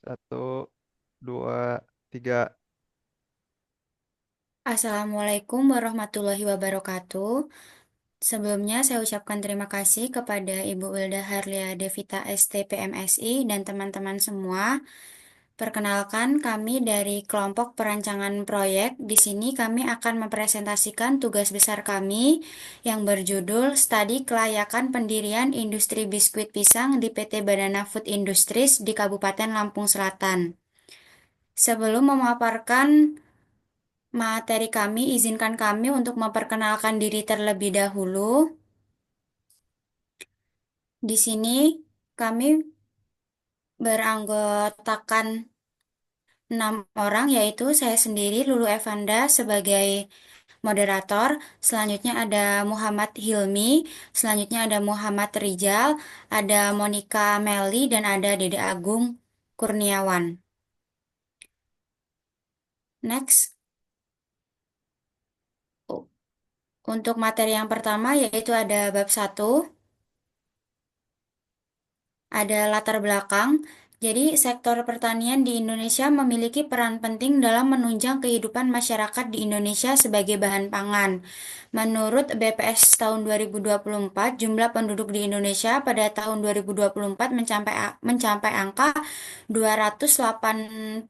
Satu, dua, tiga. Assalamualaikum warahmatullahi wabarakatuh. Sebelumnya saya ucapkan terima kasih kepada Ibu Wilda Harlia Devita STPMSI dan teman-teman semua. Perkenalkan, kami dari kelompok perancangan proyek. Di sini kami akan mempresentasikan tugas besar kami yang berjudul Studi Kelayakan Pendirian Industri Biskuit Pisang di PT Banana Food Industries di Kabupaten Lampung Selatan. Sebelum memaparkan materi kami, izinkan kami untuk memperkenalkan diri terlebih dahulu. Di sini kami beranggotakan 6 orang, yaitu saya sendiri, Lulu Evanda, sebagai moderator. Selanjutnya ada Muhammad Hilmi, selanjutnya ada Muhammad Rijal, ada Monica Meli, dan ada Dede Agung Kurniawan. Next, untuk materi yang pertama yaitu ada bab 1. Ada latar belakang. Jadi, sektor pertanian di Indonesia memiliki peran penting dalam menunjang kehidupan masyarakat di Indonesia sebagai bahan pangan. Menurut BPS tahun 2024, jumlah penduduk di Indonesia pada tahun 2024 mencapai angka 281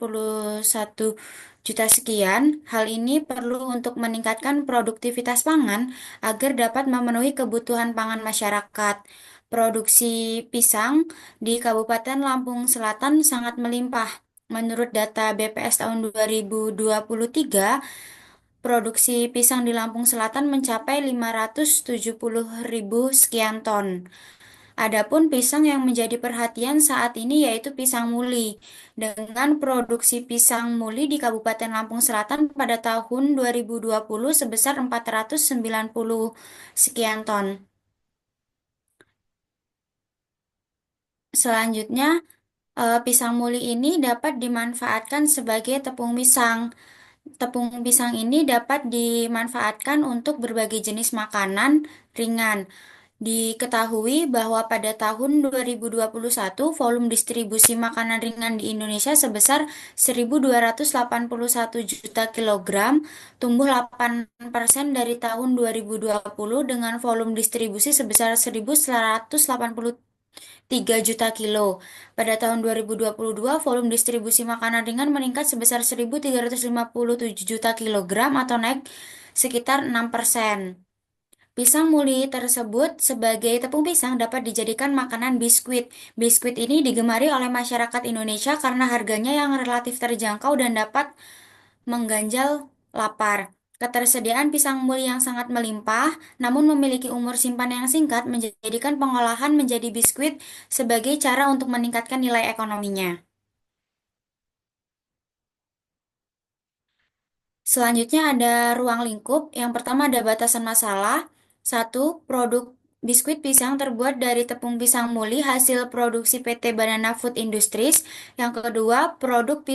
juta sekian. Hal ini perlu untuk meningkatkan produktivitas pangan agar dapat memenuhi kebutuhan pangan masyarakat. Produksi pisang di Kabupaten Lampung Selatan sangat melimpah. Menurut data BPS tahun 2023, produksi pisang di Lampung Selatan mencapai 570.000 sekian ton. Adapun pisang yang menjadi perhatian saat ini yaitu pisang muli. Dengan produksi pisang muli di Kabupaten Lampung Selatan pada tahun 2020 sebesar 490 sekian ton. Selanjutnya, pisang muli ini dapat dimanfaatkan sebagai tepung pisang. Tepung pisang ini dapat dimanfaatkan untuk berbagai jenis makanan ringan. Diketahui bahwa pada tahun 2021 volume distribusi makanan ringan di Indonesia sebesar 1.281 juta kilogram, tumbuh 8% dari tahun 2020 dengan volume distribusi sebesar 1.183 juta kilo. Pada tahun 2022, volume distribusi makanan ringan meningkat sebesar 1.357 juta kilogram atau naik sekitar 6%. Pisang muli tersebut sebagai tepung pisang dapat dijadikan makanan biskuit. Biskuit ini digemari oleh masyarakat Indonesia karena harganya yang relatif terjangkau dan dapat mengganjal lapar. Ketersediaan pisang muli yang sangat melimpah, namun memiliki umur simpan yang singkat, menjadikan pengolahan menjadi biskuit sebagai cara untuk meningkatkan nilai ekonominya. Selanjutnya ada ruang lingkup. Yang pertama ada batasan masalah. Satu, produk biskuit pisang terbuat dari tepung pisang muli hasil produksi PT Banana Food Industries. Yang kedua, produk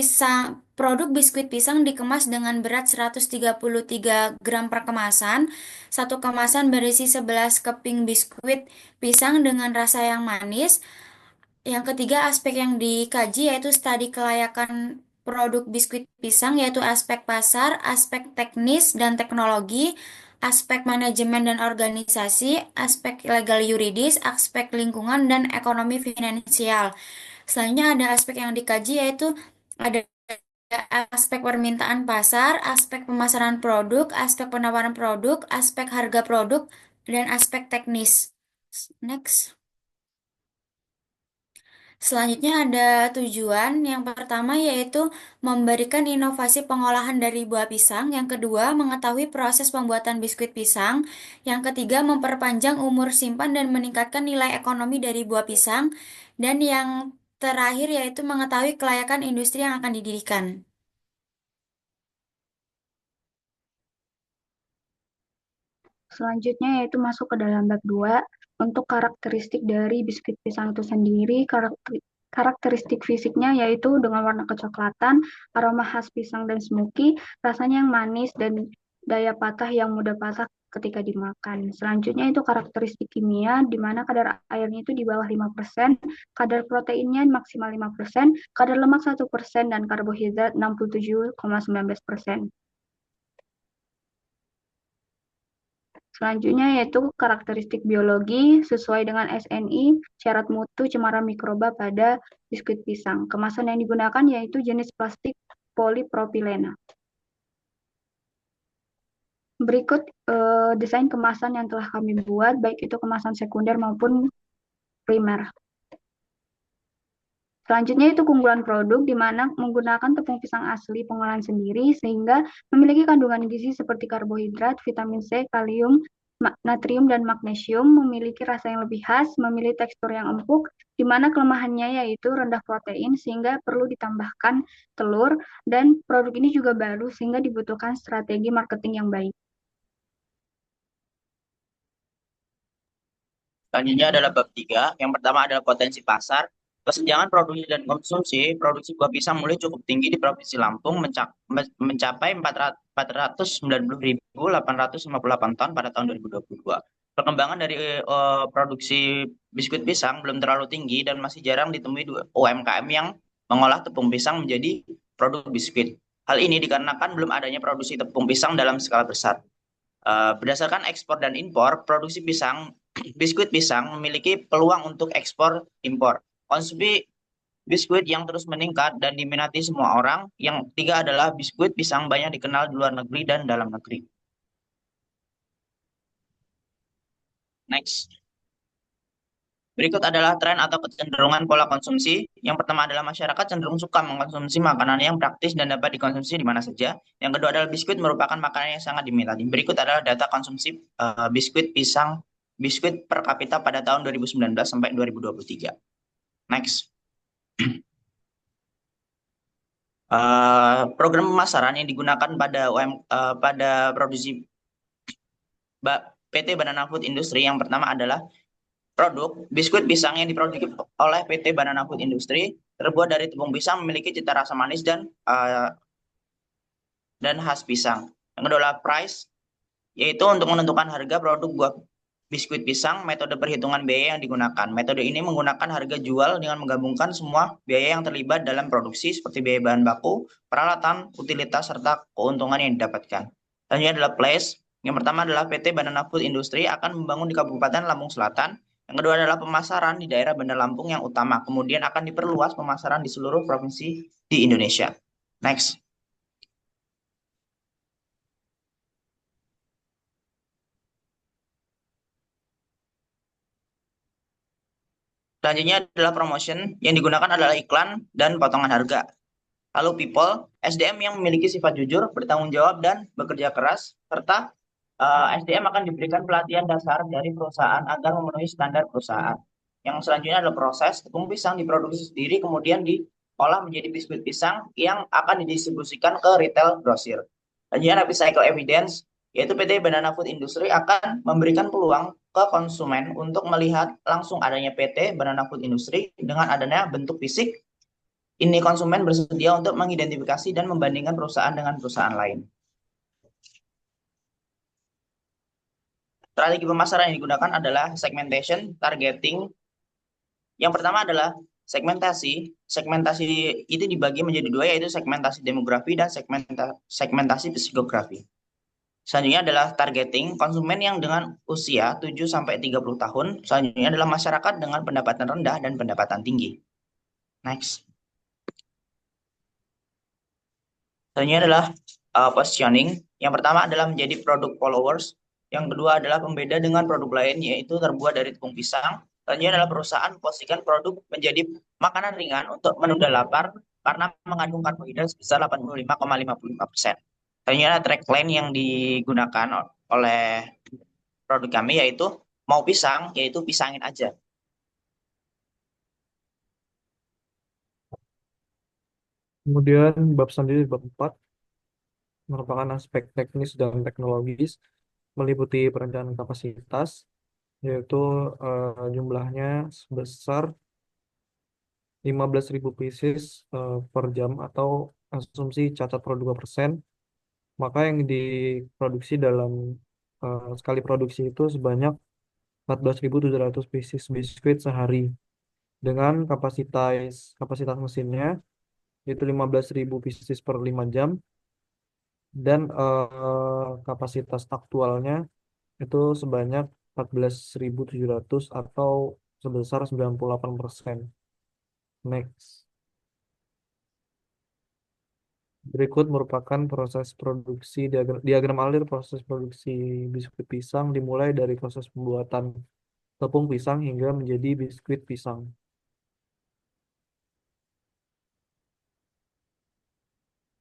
biskuit pisang dikemas dengan berat 133 gram per kemasan. Satu kemasan berisi 11 keping biskuit pisang dengan rasa yang manis. Yang ketiga, aspek yang dikaji yaitu studi kelayakan produk biskuit pisang, yaitu aspek pasar, aspek teknis dan teknologi, aspek manajemen dan organisasi, aspek legal yuridis, aspek lingkungan, dan ekonomi finansial. Selanjutnya ada aspek yang dikaji yaitu ada aspek permintaan pasar, aspek pemasaran produk, aspek penawaran produk, aspek harga produk, dan aspek teknis. Next. Selanjutnya ada tujuan. Yang pertama yaitu memberikan inovasi pengolahan dari buah pisang. Yang kedua, mengetahui proses pembuatan biskuit pisang. Yang ketiga, memperpanjang umur simpan dan meningkatkan nilai ekonomi dari buah pisang. Dan yang terakhir yaitu mengetahui kelayakan industri yang akan didirikan. Selanjutnya yaitu masuk ke dalam bab 2 untuk karakteristik dari biskuit pisang itu sendiri. Karakteristik fisiknya yaitu dengan warna kecoklatan, aroma khas pisang dan smoky, rasanya yang manis dan daya patah yang mudah patah ketika dimakan. Selanjutnya itu karakteristik kimia, di mana kadar airnya itu di bawah 5%, kadar proteinnya maksimal 5%, kadar lemak 1%, dan karbohidrat 67,19%. Selanjutnya yaitu karakteristik biologi sesuai dengan SNI, syarat mutu cemara mikroba pada biskuit pisang. Kemasan yang digunakan yaitu jenis plastik polipropilena. Berikut desain kemasan yang telah kami buat, baik itu kemasan sekunder maupun primer. Selanjutnya itu keunggulan produk, di mana menggunakan tepung pisang asli pengolahan sendiri, sehingga memiliki kandungan gizi seperti karbohidrat, vitamin C, kalium, natrium, dan magnesium, memiliki rasa yang lebih khas, memiliki tekstur yang empuk, di mana kelemahannya yaitu rendah protein, sehingga perlu ditambahkan telur, dan produk ini juga baru, sehingga dibutuhkan strategi marketing yang baik. Selanjutnya adalah bab 3. Yang pertama adalah potensi pasar. Kesenjangan produksi dan konsumsi, produksi buah pisang mulai cukup tinggi di Provinsi Lampung mencapai 490.858 ton pada tahun 2022. Perkembangan dari produksi biskuit pisang belum terlalu tinggi dan masih jarang ditemui UMKM yang mengolah tepung pisang menjadi produk biskuit. Hal ini dikarenakan belum adanya produksi tepung pisang dalam skala besar. Berdasarkan ekspor dan impor, produksi pisang, biskuit pisang memiliki peluang untuk ekspor impor. Konsumsi biskuit yang terus meningkat dan diminati semua orang. Yang ketiga adalah biskuit pisang banyak dikenal di luar negeri dan dalam negeri. Next. Berikut adalah tren atau kecenderungan pola konsumsi. Yang pertama adalah masyarakat cenderung suka mengkonsumsi makanan yang praktis dan dapat dikonsumsi di mana saja. Yang kedua adalah biskuit merupakan makanan yang sangat diminati. Berikut adalah data konsumsi biskuit pisang, biskuit per kapita pada tahun 2019 sampai 2023. Next. Program pemasaran yang digunakan pada produksi PT Banana Food Industry yang pertama adalah produk biskuit pisang yang diproduksi oleh PT Banana Food Industry terbuat dari tepung pisang memiliki cita rasa manis dan khas pisang. Yang kedua adalah price, yaitu untuk menentukan harga produk buah biskuit pisang, metode perhitungan biaya yang digunakan. Metode ini menggunakan harga jual dengan menggabungkan semua biaya yang terlibat dalam produksi seperti biaya bahan baku, peralatan, utilitas, serta keuntungan yang didapatkan. Selanjutnya adalah place. Yang pertama adalah PT Banana Food Industry akan membangun di Kabupaten Lampung Selatan. Yang kedua adalah pemasaran di daerah Bandar Lampung yang utama. Kemudian akan diperluas pemasaran di seluruh provinsi di Indonesia. Next. Selanjutnya adalah promotion, yang digunakan adalah iklan dan potongan harga. Lalu people, SDM yang memiliki sifat jujur, bertanggung jawab, dan bekerja keras, serta SDM akan diberikan pelatihan dasar dari perusahaan agar memenuhi standar perusahaan. Yang selanjutnya adalah proses, tepung pisang diproduksi sendiri, kemudian diolah menjadi biskuit pisang yang akan didistribusikan ke retail grosir. Selanjutnya recycle evidence, yaitu PT Banana Food Industry akan memberikan peluang ke konsumen untuk melihat langsung adanya PT Banana Food Industry dengan adanya bentuk fisik. Ini konsumen bersedia untuk mengidentifikasi dan membandingkan perusahaan dengan perusahaan lain. Strategi pemasaran yang digunakan adalah segmentation, targeting. Yang pertama adalah segmentasi. Segmentasi itu dibagi menjadi dua, yaitu segmentasi demografi dan segmentasi psikografi. Selanjutnya adalah targeting, konsumen yang dengan usia 7-30 tahun. Selanjutnya adalah masyarakat dengan pendapatan rendah dan pendapatan tinggi. Next. Selanjutnya adalah positioning. Yang pertama adalah menjadi produk followers. Yang kedua adalah pembeda dengan produk lain, yaitu terbuat dari tepung pisang. Selanjutnya adalah perusahaan posisikan produk menjadi makanan ringan untuk menunda lapar karena mengandung karbohidrat sebesar 85,55%. Selanjutnya adalah tagline yang digunakan oleh produk kami, yaitu mau pisang, yaitu pisangin aja. Kemudian bab selanjutnya bab 4 merupakan aspek teknis dan teknologis meliputi perencanaan kapasitas, yaitu jumlahnya sebesar 15.000 pieces per jam atau asumsi cacat produk 2%. Maka yang diproduksi dalam sekali produksi itu sebanyak 14.700 pieces biskuit sehari dengan kapasitas mesinnya itu 15.000 pieces per 5 jam dan kapasitas aktualnya itu sebanyak 14.700 atau sebesar 98%. Next. Berikut merupakan proses produksi diagram alir proses produksi biskuit pisang dimulai dari proses pembuatan tepung pisang hingga menjadi biskuit pisang.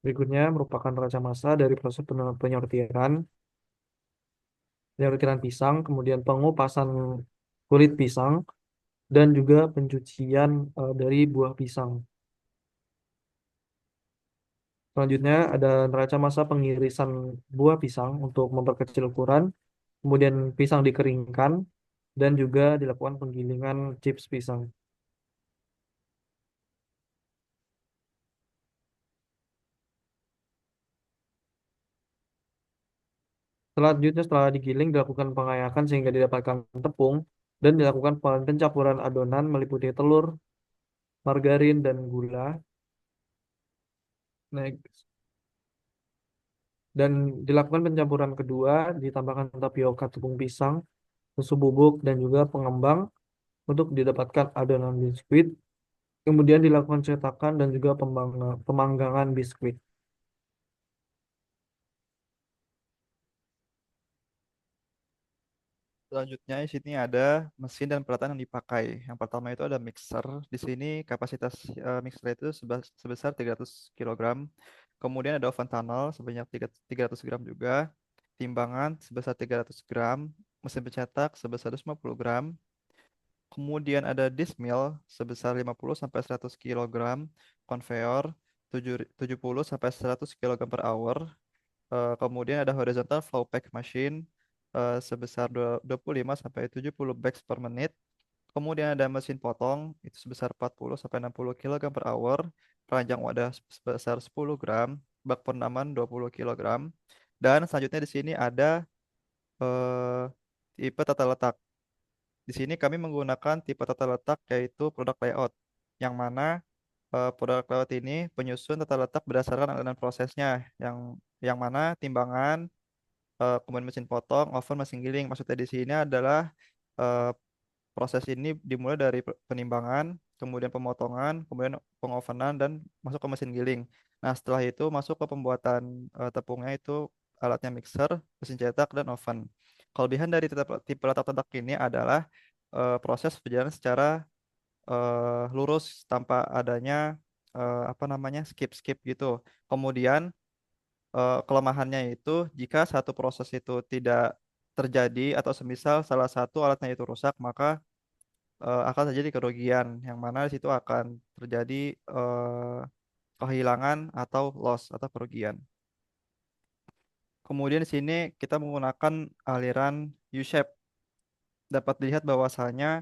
Berikutnya merupakan neraca massa dari proses penyortiran pisang, kemudian pengupasan kulit pisang, dan juga pencucian dari buah pisang. Selanjutnya ada neraca massa pengirisan buah pisang untuk memperkecil ukuran, kemudian pisang dikeringkan, dan juga dilakukan penggilingan chips pisang. Selanjutnya setelah digiling dilakukan pengayakan sehingga didapatkan tepung dan dilakukan pencampuran adonan meliputi telur, margarin, dan gula. Next. Dan dilakukan pencampuran kedua, ditambahkan tapioka tepung pisang, susu bubuk, dan juga pengembang untuk didapatkan adonan biskuit. Kemudian dilakukan cetakan dan juga pemanggangan biskuit. Selanjutnya di sini ada mesin dan peralatan yang dipakai. Yang pertama itu ada mixer. Di sini kapasitas mixer itu sebesar 300 kilogram. Kemudian ada oven tunnel sebanyak 300 gram juga. Timbangan sebesar 300 gram. Mesin pencetak sebesar 150 gram. Kemudian ada disk mill sebesar 50 sampai 100 kilogram. Konveyor 70 sampai 100 kilogram per hour. Kemudian ada horizontal flow pack machine sebesar 25 sampai 70 bags per menit. Kemudian ada mesin potong itu sebesar 40 sampai 60 kilogram per hour. Keranjang wadah sebesar 10 gram, bak perendaman 20 kilogram. Dan selanjutnya di sini ada eh, tipe tata letak. Di sini kami menggunakan tipe tata letak yaitu produk layout, yang mana produk layout ini penyusun tata letak berdasarkan aliran prosesnya, yang mana timbangan, kemudian mesin potong, oven, mesin giling. Maksudnya di sini adalah eh, proses ini dimulai dari penimbangan, kemudian pemotongan, kemudian pengovenan dan masuk ke mesin giling. Nah, setelah itu masuk ke pembuatan tepungnya itu alatnya mixer, mesin cetak dan oven. Kelebihan dari tipe letak ini adalah proses berjalan secara lurus tanpa adanya apa namanya skip-skip gitu. Kemudian kelemahannya itu jika satu proses itu tidak terjadi atau semisal salah satu alatnya itu rusak, maka akan terjadi kerugian yang mana di situ akan terjadi kehilangan atau loss atau kerugian. Kemudian di sini kita menggunakan aliran U-shape. Dapat dilihat bahwasanya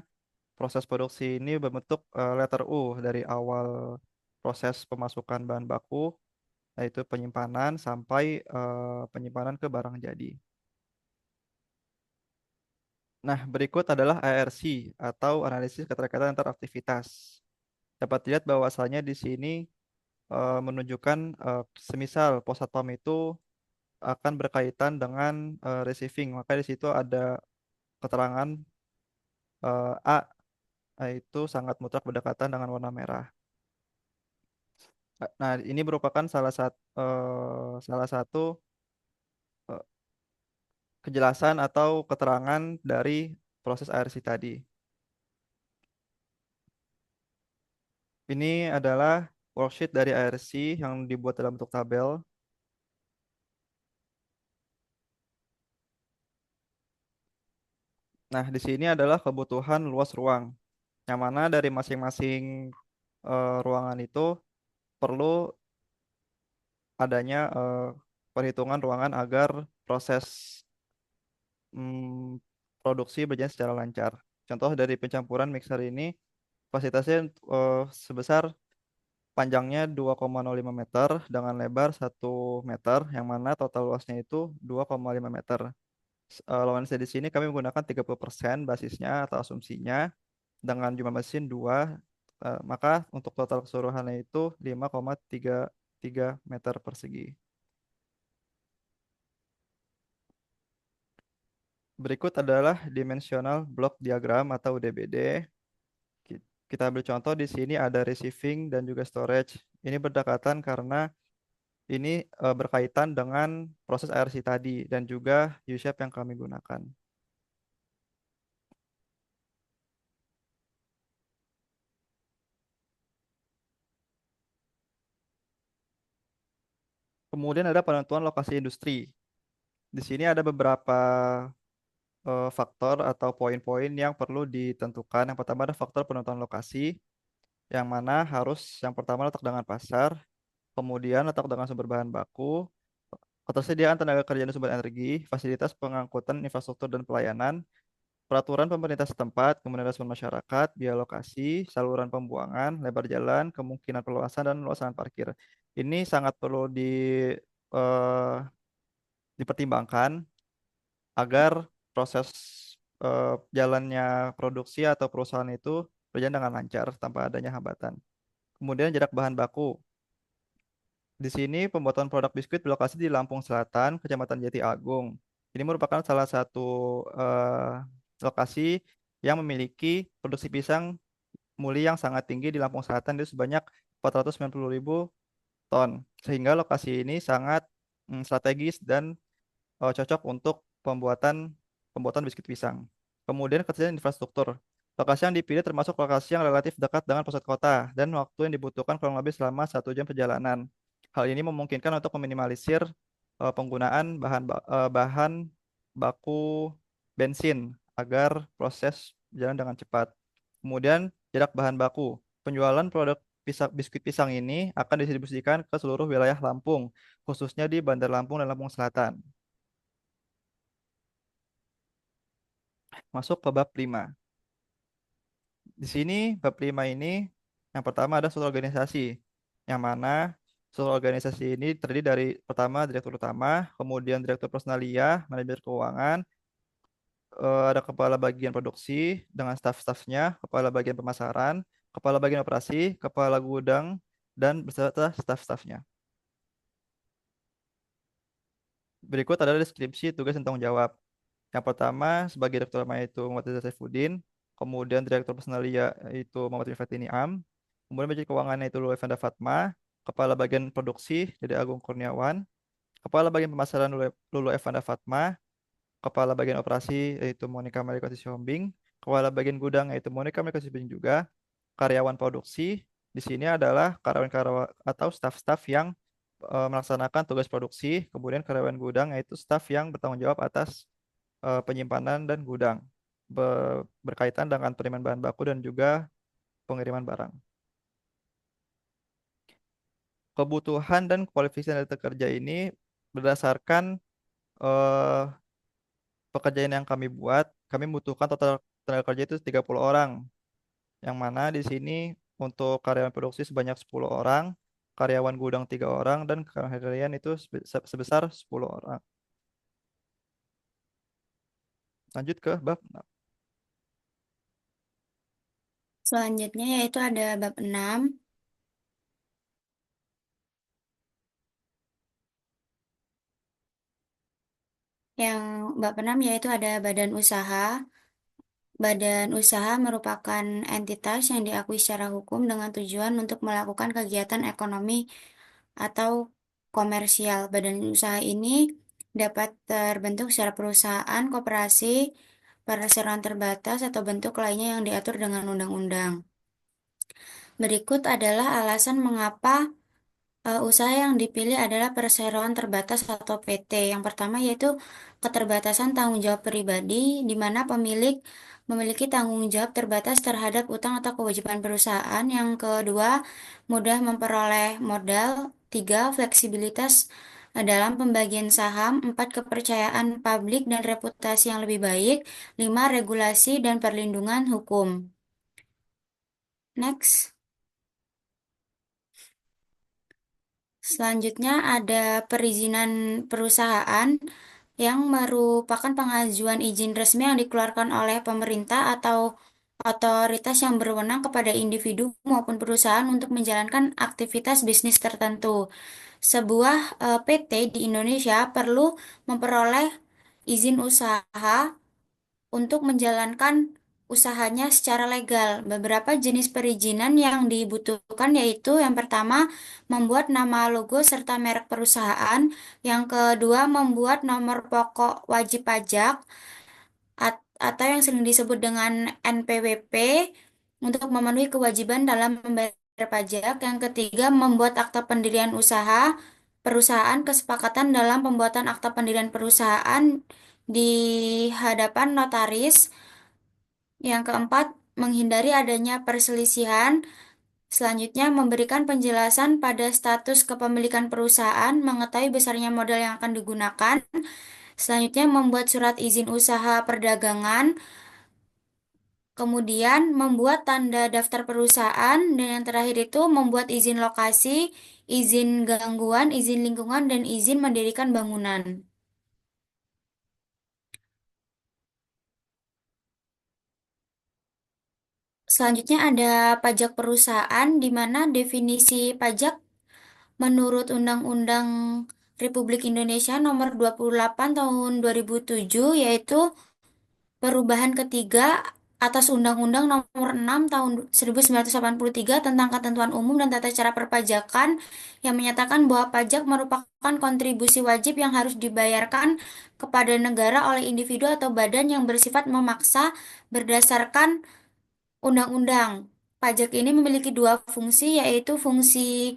proses produksi ini berbentuk letter U dari awal proses pemasukan bahan baku, yaitu penyimpanan sampai penyimpanan ke barang jadi. Nah, berikut adalah ARC atau analisis keterkaitan antar aktivitas. Dapat dilihat bahwasanya di sini menunjukkan semisal pos atom itu akan berkaitan dengan receiving, maka di situ ada keterangan A, yaitu sangat mutlak berdekatan dengan warna merah. Nah, ini merupakan salah satu eh, kejelasan atau keterangan dari proses ARC tadi. Ini adalah worksheet dari ARC yang dibuat dalam bentuk tabel. Nah, di sini adalah kebutuhan luas ruang, yang mana dari masing-masing ruangan itu perlu adanya perhitungan ruangan agar proses mm, produksi berjalan secara lancar. Contoh dari pencampuran mixer ini, kapasitasnya sebesar panjangnya 2,05 meter dengan lebar 1 meter, yang mana total luasnya itu 2,5 meter. Lawan saya di sini kami menggunakan 30% basisnya atau asumsinya dengan jumlah mesin 2, maka untuk total keseluruhannya itu 5,33 meter persegi. Berikut adalah dimensional block diagram atau DBD. Kita ambil contoh di sini ada receiving dan juga storage. Ini berdekatan karena ini berkaitan dengan proses ARC tadi dan juga U-shape yang kami gunakan. Kemudian ada penentuan lokasi industri. Di sini ada beberapa faktor atau poin-poin yang perlu ditentukan. Yang pertama ada faktor penentuan lokasi, yang mana harus yang pertama letak dengan pasar, kemudian letak dengan sumber bahan baku, ketersediaan tenaga kerja dan sumber energi, fasilitas pengangkutan, infrastruktur dan pelayanan, peraturan pemerintah setempat, kemudian respon masyarakat, biaya lokasi, saluran pembuangan, lebar jalan, kemungkinan perluasan dan luasan parkir. Ini sangat perlu eh, dipertimbangkan agar proses jalannya produksi atau perusahaan itu berjalan dengan lancar tanpa adanya hambatan. Kemudian jarak bahan baku. Di sini pembuatan produk biskuit berlokasi di Lampung Selatan, Kecamatan Jati Agung. Ini merupakan salah satu lokasi yang memiliki produksi pisang muli yang sangat tinggi di Lampung Selatan itu sebanyak 490.000 ton. Sehingga lokasi ini sangat strategis dan cocok untuk pembuatan pembuatan biskuit pisang. Kemudian ketersediaan infrastruktur. Lokasi yang dipilih termasuk lokasi yang relatif dekat dengan pusat kota dan waktu yang dibutuhkan kurang lebih selama 1 jam perjalanan. Hal ini memungkinkan untuk meminimalisir penggunaan bahan baku bensin agar proses berjalan dengan cepat. Kemudian jarak bahan baku. Penjualan produk biskuit pisang ini akan didistribusikan ke seluruh wilayah Lampung, khususnya di Bandar Lampung dan Lampung Selatan. Masuk ke bab 5. Di sini bab 5 ini yang pertama ada suatu organisasi, yang mana suatu organisasi ini terdiri dari pertama direktur utama, kemudian direktur personalia, manajer keuangan, ada kepala bagian produksi dengan staf-stafnya, kepala bagian pemasaran, kepala bagian operasi, kepala gudang, dan beserta staf-stafnya. Berikut adalah deskripsi tugas dan tanggung jawab. Yang pertama sebagai direktur utama yaitu Muhammad Reza Saifuddin, kemudian direktur personalia yaitu Muhammad Rifatini Am, kemudian bagian keuangan yaitu Lulu Evanda Fatma, kepala bagian produksi Dede Agung Kurniawan, kepala bagian pemasaran Lulu Evanda Fatma, kepala bagian operasi yaitu Monica Mariko Sihombing, kepala bagian gudang yaitu Monica Mariko Sihombing juga, karyawan produksi di sini adalah karyawan-karyawan atau staf-staf yang melaksanakan tugas produksi, kemudian karyawan gudang yaitu staf yang bertanggung jawab atas penyimpanan dan gudang berkaitan dengan penerimaan bahan baku dan juga pengiriman barang. Kebutuhan dan kualifikasi dari pekerja ini berdasarkan eh, pekerjaan yang kami buat, kami membutuhkan total tenaga kerja itu 30 orang. Yang mana di sini untuk karyawan produksi sebanyak 10 orang, karyawan gudang 3 orang, dan karyawan harian itu sebesar 10 orang. Lanjut ke bab 6. Selanjutnya yaitu ada bab 6 yang bab 6 yaitu ada badan usaha. Badan usaha merupakan entitas yang diakui secara hukum dengan tujuan untuk melakukan kegiatan ekonomi atau komersial. Badan usaha ini dapat terbentuk secara perusahaan, koperasi, perseroan terbatas, atau bentuk lainnya yang diatur dengan undang-undang. Berikut adalah alasan mengapa usaha yang dipilih adalah perseroan terbatas atau PT. Yang pertama yaitu keterbatasan tanggung jawab pribadi, di mana pemilik memiliki tanggung jawab terbatas terhadap utang atau kewajiban perusahaan. Yang kedua, mudah memperoleh modal. Tiga, fleksibilitas dalam pembagian saham. Empat, kepercayaan publik dan reputasi yang lebih baik. Lima, regulasi dan perlindungan hukum. Next. Selanjutnya ada perizinan perusahaan. yang merupakan pengajuan izin resmi yang dikeluarkan oleh pemerintah atau otoritas yang berwenang kepada individu maupun perusahaan untuk menjalankan aktivitas bisnis tertentu. Sebuah PT di Indonesia perlu memperoleh izin usaha untuk menjalankan usahanya secara legal. Beberapa jenis perizinan yang dibutuhkan yaitu yang pertama, membuat nama logo serta merek perusahaan, yang kedua, membuat nomor pokok wajib pajak atau yang sering disebut dengan NPWP untuk memenuhi kewajiban dalam membayar pajak. Yang ketiga, membuat akta pendirian usaha perusahaan, kesepakatan dalam pembuatan akta pendirian perusahaan di hadapan notaris. Yang keempat, menghindari adanya perselisihan. Selanjutnya, memberikan penjelasan pada status kepemilikan perusahaan, mengetahui besarnya modal yang akan digunakan. Selanjutnya, membuat surat izin usaha perdagangan. Kemudian, membuat tanda daftar perusahaan. Dan yang terakhir itu, membuat izin lokasi, izin gangguan, izin lingkungan, dan izin mendirikan bangunan. Selanjutnya ada pajak perusahaan, di mana definisi pajak menurut Undang-Undang Republik Indonesia Nomor 28 Tahun 2007, yaitu perubahan ketiga atas Undang-Undang Nomor 6 Tahun 1983 tentang Ketentuan Umum dan Tata Cara Perpajakan, yang menyatakan bahwa pajak merupakan kontribusi wajib yang harus dibayarkan kepada negara oleh individu atau badan yang bersifat memaksa berdasarkan undang-undang. Pajak ini memiliki dua fungsi, yaitu fungsi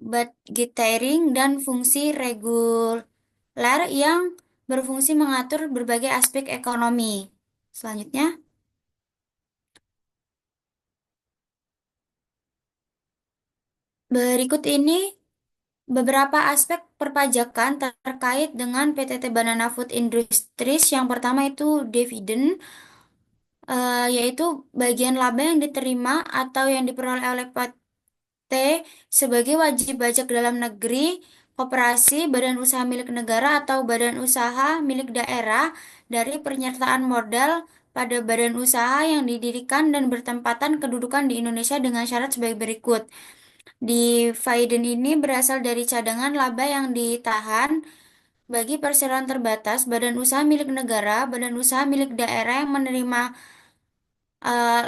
budgetary dan fungsi reguler yang berfungsi mengatur berbagai aspek ekonomi. Selanjutnya, berikut ini beberapa aspek perpajakan terkait dengan PTT Banana Food Industries. Yang pertama itu dividen, yaitu bagian laba yang diterima atau yang diperoleh oleh PT sebagai wajib pajak dalam negeri, koperasi, badan usaha milik negara, atau badan usaha milik daerah dari penyertaan modal pada badan usaha yang didirikan dan bertempatan kedudukan di Indonesia dengan syarat sebagai berikut. Dividen ini berasal dari cadangan laba yang ditahan bagi perseroan terbatas, badan usaha milik negara, badan usaha milik daerah yang menerima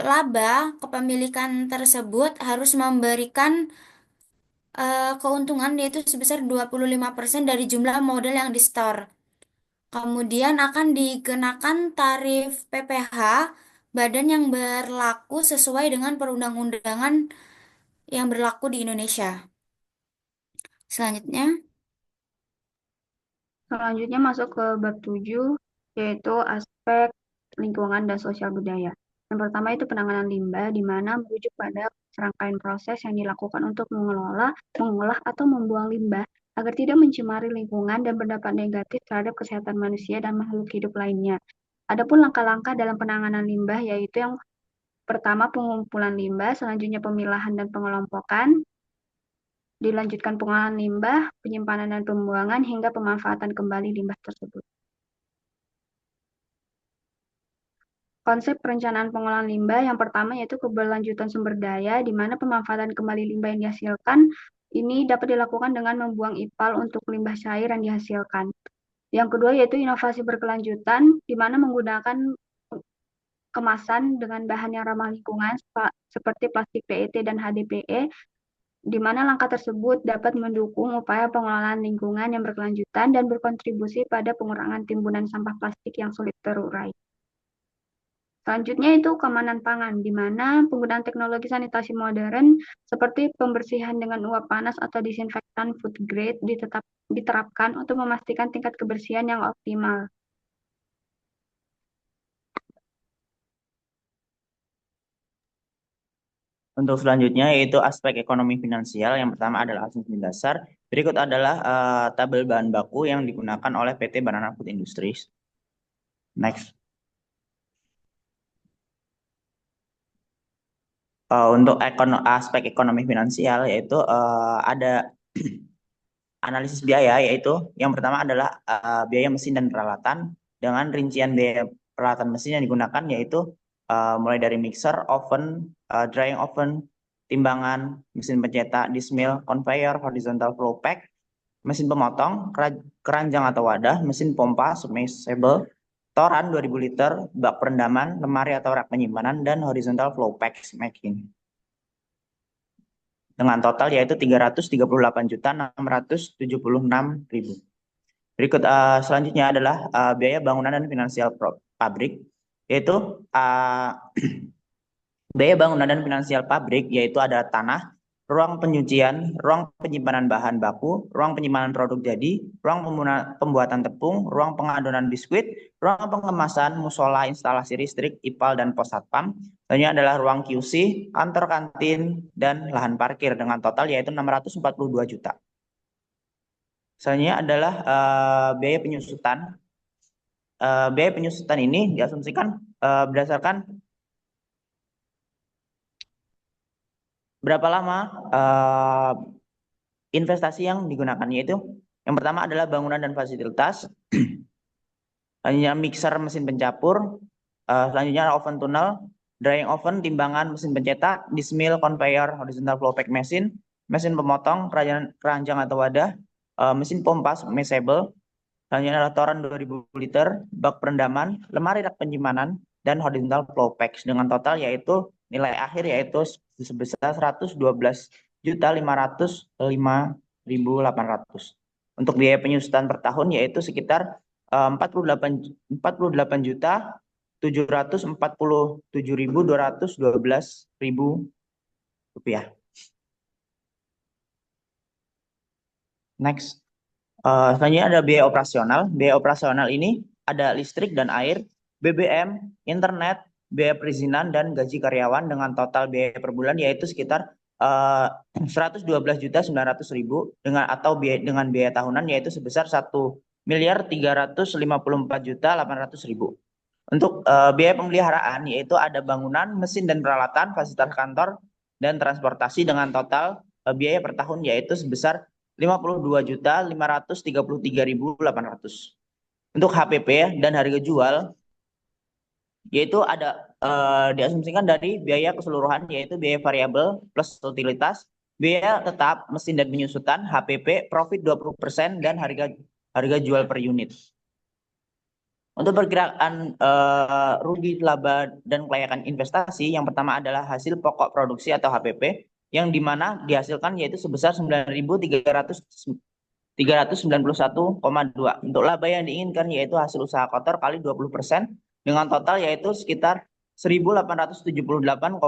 laba kepemilikan tersebut harus memberikan keuntungan yaitu sebesar 25% dari jumlah modal yang di-store. Kemudian akan dikenakan tarif PPh badan yang berlaku sesuai dengan perundang-undangan yang berlaku di Indonesia. Selanjutnya, Selanjutnya masuk ke bab 7, yaitu aspek lingkungan dan sosial budaya. Yang pertama itu penanganan limbah, di mana merujuk pada serangkaian proses yang dilakukan untuk mengelola, mengolah, atau membuang limbah agar tidak mencemari lingkungan dan berdampak negatif terhadap kesehatan manusia dan makhluk hidup lainnya. Adapun langkah-langkah dalam penanganan limbah, yaitu yang pertama pengumpulan limbah, selanjutnya pemilahan dan pengelompokan, dilanjutkan pengolahan limbah, penyimpanan dan pembuangan, hingga pemanfaatan kembali limbah tersebut. Konsep perencanaan pengolahan limbah yang pertama yaitu keberlanjutan sumber daya, di mana pemanfaatan kembali limbah yang dihasilkan ini dapat dilakukan dengan membuang IPAL untuk limbah cair yang dihasilkan. Yang kedua yaitu inovasi berkelanjutan, di mana menggunakan kemasan dengan bahan yang ramah lingkungan seperti plastik PET dan HDPE, di mana langkah tersebut dapat mendukung upaya pengelolaan lingkungan yang berkelanjutan dan berkontribusi pada pengurangan timbunan sampah plastik yang sulit terurai. Selanjutnya itu keamanan pangan, di mana penggunaan teknologi sanitasi modern seperti pembersihan dengan uap panas atau disinfektan food grade diterapkan untuk memastikan tingkat kebersihan yang optimal. Untuk selanjutnya yaitu aspek ekonomi finansial. Yang pertama adalah asumsi dasar. Berikut adalah tabel bahan baku yang digunakan oleh PT Banana Food Industries. Next. Untuk aspek ekonomi finansial yaitu ada analisis biaya, yaitu yang pertama adalah biaya mesin dan peralatan dengan rincian biaya peralatan mesin yang digunakan, yaitu mulai dari mixer, oven, drying oven, timbangan, mesin pencetak, dismill, conveyor, horizontal flow pack, mesin pemotong, keranjang atau wadah, mesin pompa, submersible, toran 2000 liter, bak perendaman, lemari atau rak penyimpanan, dan horizontal flow pack making. Dengan total yaitu 338.676.000. Berikut selanjutnya adalah biaya bangunan dan finansial pabrik, yaitu biaya bangunan dan finansial pabrik yaitu ada tanah, ruang penyucian, ruang penyimpanan bahan baku, ruang penyimpanan produk jadi, ruang pembuatan tepung, ruang pengadonan biskuit, ruang pengemasan, musola, instalasi listrik, IPAL, dan pos satpam. Selanjutnya adalah ruang QC, kantor kantin, dan lahan parkir dengan total yaitu 642 juta. Selanjutnya adalah biaya penyusutan. Biaya penyusutan ini diasumsikan berdasarkan berapa lama investasi yang digunakan, yaitu yang pertama adalah bangunan dan fasilitas, selanjutnya mixer, mesin pencampur, selanjutnya oven tunnel, drying oven, timbangan, mesin pencetak, dismill, conveyor, horizontal flow pack mesin, mesin pemotong, keranjang atau wadah, mesin pompa, submersible, selanjutnya adalah toran 2000 liter, bak perendaman, lemari rak penyimpanan, dan horizontal flow packs dengan total yaitu nilai akhir yaitu sebesar 112.505.800. Untuk biaya penyusutan per tahun yaitu sekitar 48.747.212.000 rupiah. Next. Selanjutnya ada biaya operasional. Biaya operasional ini ada listrik dan air, BBM, internet, biaya perizinan, dan gaji karyawan dengan total biaya per bulan yaitu sekitar 112.900.000 dengan dengan biaya tahunan yaitu sebesar 1.354.800.000. Untuk biaya pemeliharaan yaitu ada bangunan, mesin dan peralatan, fasilitas kantor, dan transportasi dengan total biaya per tahun yaitu sebesar 52.533.800. Untuk HPP dan harga jual yaitu ada diasumsikan dari biaya keseluruhan yaitu biaya variabel plus utilitas, biaya tetap mesin dan penyusutan, HPP, profit 20% dan harga jual per unit. Untuk perkiraan rugi, laba, dan kelayakan investasi, yang pertama adalah hasil pokok produksi atau HPP yang dimana dihasilkan yaitu sebesar 9.391,2. Untuk laba yang diinginkan yaitu hasil usaha kotor kali 20% dengan total yaitu sekitar 1.878,2.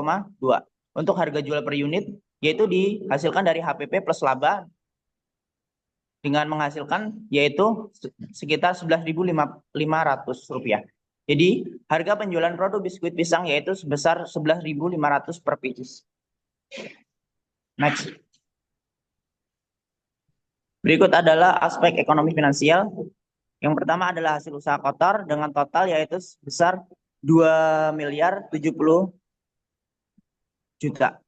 Untuk harga jual per unit yaitu dihasilkan dari HPP plus laba dengan menghasilkan yaitu sekitar 11.500 rupiah. Jadi harga penjualan produk biskuit pisang yaitu sebesar 11.500 per pieces. Next. Berikut adalah aspek ekonomi finansial. Yang pertama adalah hasil usaha kotor dengan total yaitu sebesar 2.070 juta.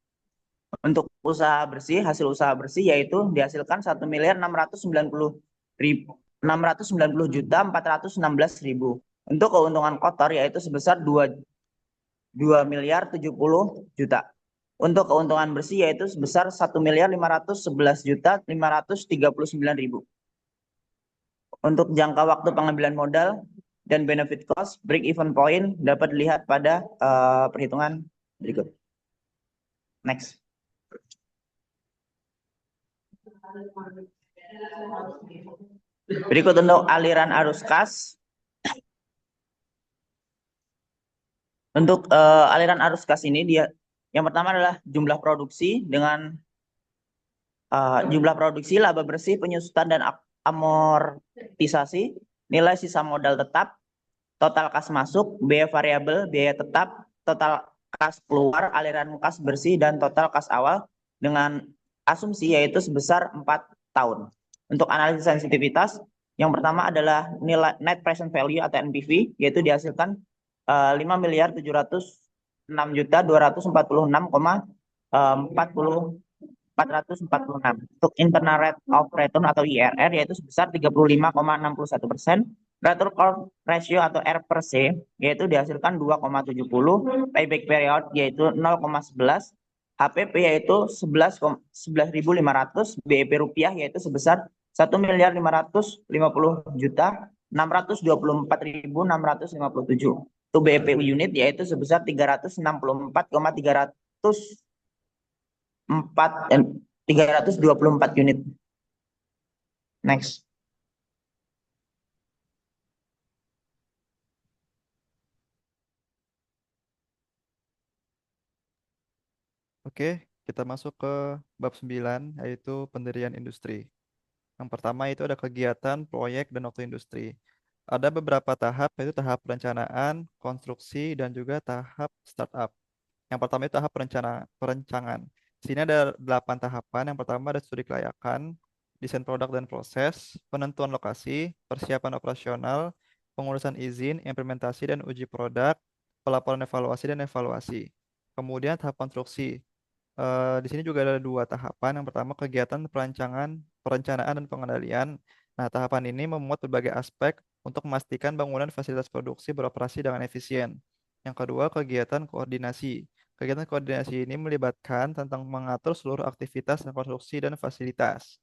Untuk usaha bersih, hasil usaha bersih yaitu dihasilkan 1.690.416.000. Untuk keuntungan kotor yaitu sebesar 2.070 juta. Untuk keuntungan bersih yaitu sebesar 1.511.539.000. Untuk jangka waktu pengambilan modal dan benefit cost, break even point dapat dilihat pada perhitungan berikut. Next. Berikut untuk aliran arus kas. Untuk aliran arus kas ini yang pertama adalah jumlah produksi dengan jumlah produksi, laba bersih, penyusutan dan amortisasi, nilai sisa modal tetap, total kas masuk, biaya variabel, biaya tetap, total kas keluar, aliran kas bersih, dan total kas awal dengan asumsi yaitu sebesar 4 tahun. Untuk analisis sensitivitas, yang pertama adalah nilai net present value atau NPV yaitu dihasilkan 5.706.246,40 446. Untuk internal rate of return atau IRR yaitu sebesar 35,61%. Return core ratio atau R per C yaitu dihasilkan 2,70, payback period yaitu 0,11, HPP yaitu 11.500, BEP rupiah yaitu sebesar 1.550.624.657. Untuk BEP unit yaitu sebesar 324 unit. Next. Oke, kita masuk ke bab 9 yaitu pendirian industri. Yang pertama itu ada kegiatan, proyek, dan waktu industri. Ada beberapa tahap, yaitu tahap perencanaan, konstruksi, dan juga tahap startup. Yang pertama itu tahap perencanaan. Di sini ada 8 tahapan. Yang pertama ada studi kelayakan, desain produk dan proses, penentuan lokasi, persiapan operasional, pengurusan izin, implementasi dan uji produk, pelaporan evaluasi dan evaluasi. Kemudian tahap konstruksi. Di sini juga ada 2 tahapan. Yang pertama kegiatan perencanaan dan pengendalian. Nah, tahapan ini memuat berbagai aspek untuk memastikan bangunan fasilitas produksi beroperasi dengan efisien. Yang kedua, kegiatan koordinasi. Kegiatan koordinasi ini melibatkan tentang mengatur seluruh aktivitas dan konstruksi dan fasilitas.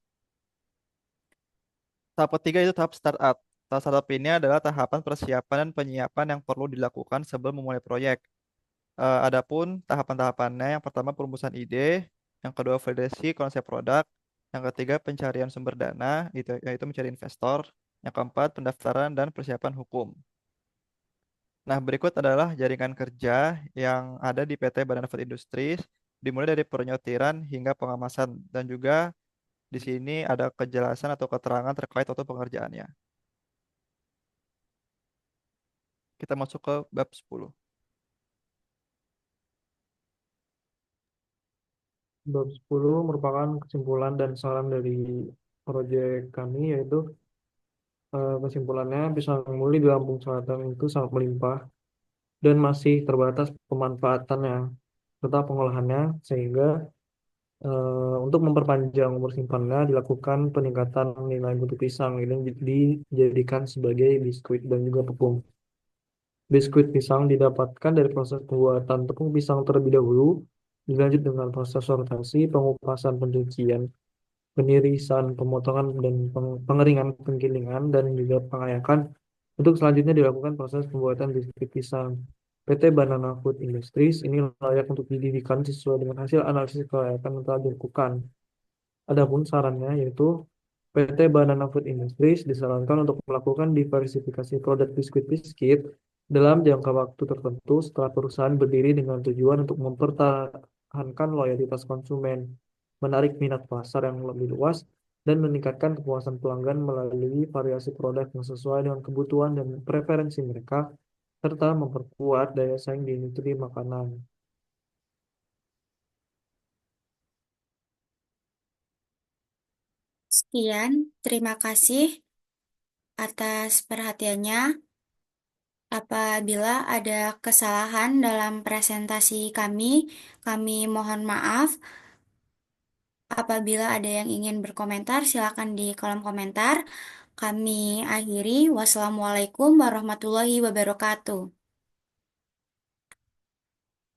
Tahap ketiga itu tahap startup. Tahap startup ini adalah tahapan persiapan dan penyiapan yang perlu dilakukan sebelum memulai proyek. Adapun tahapan-tahapannya, yang pertama perumusan ide, yang kedua validasi konsep produk, yang ketiga pencarian sumber dana, yaitu mencari investor, yang keempat pendaftaran dan persiapan hukum. Nah, berikut adalah jaringan kerja yang ada di PT Banana Food Industries, dimulai dari penyortiran hingga pengemasan, dan juga di sini ada kejelasan atau keterangan terkait waktu pengerjaannya. Kita masuk ke bab 10. Bab 10 merupakan kesimpulan dan saran dari proyek kami, yaitu kesimpulannya pisang muli di Lampung Selatan itu sangat melimpah dan masih terbatas pemanfaatannya serta pengolahannya, sehingga untuk memperpanjang umur simpannya dilakukan peningkatan nilai mutu pisang ini dijadikan sebagai biskuit dan juga tepung. Biskuit pisang didapatkan dari proses pembuatan tepung pisang terlebih dahulu, dilanjut dengan proses sortasi, pengupasan, pencucian, penirisan, pemotongan, dan pengeringan, penggilingan, dan juga pengayakan. Untuk selanjutnya dilakukan proses pembuatan biskuit pisang. PT Banana Food Industries ini layak untuk didirikan sesuai dengan hasil analisis kelayakan yang telah dilakukan. Adapun sarannya yaitu PT Banana Food Industries disarankan untuk melakukan diversifikasi produk biskuit-biskuit dalam jangka waktu tertentu setelah perusahaan berdiri dengan tujuan untuk mempertahankan loyalitas konsumen, menarik minat pasar yang lebih luas, dan meningkatkan kepuasan pelanggan melalui variasi produk yang sesuai dengan kebutuhan dan preferensi mereka, serta memperkuat daya saing di industri makanan. Sekian, terima kasih atas perhatiannya. Apabila ada kesalahan dalam presentasi kami mohon maaf. Apabila ada yang ingin berkomentar, silakan di kolom komentar. Kami akhiri. Wassalamualaikum warahmatullahi wabarakatuh.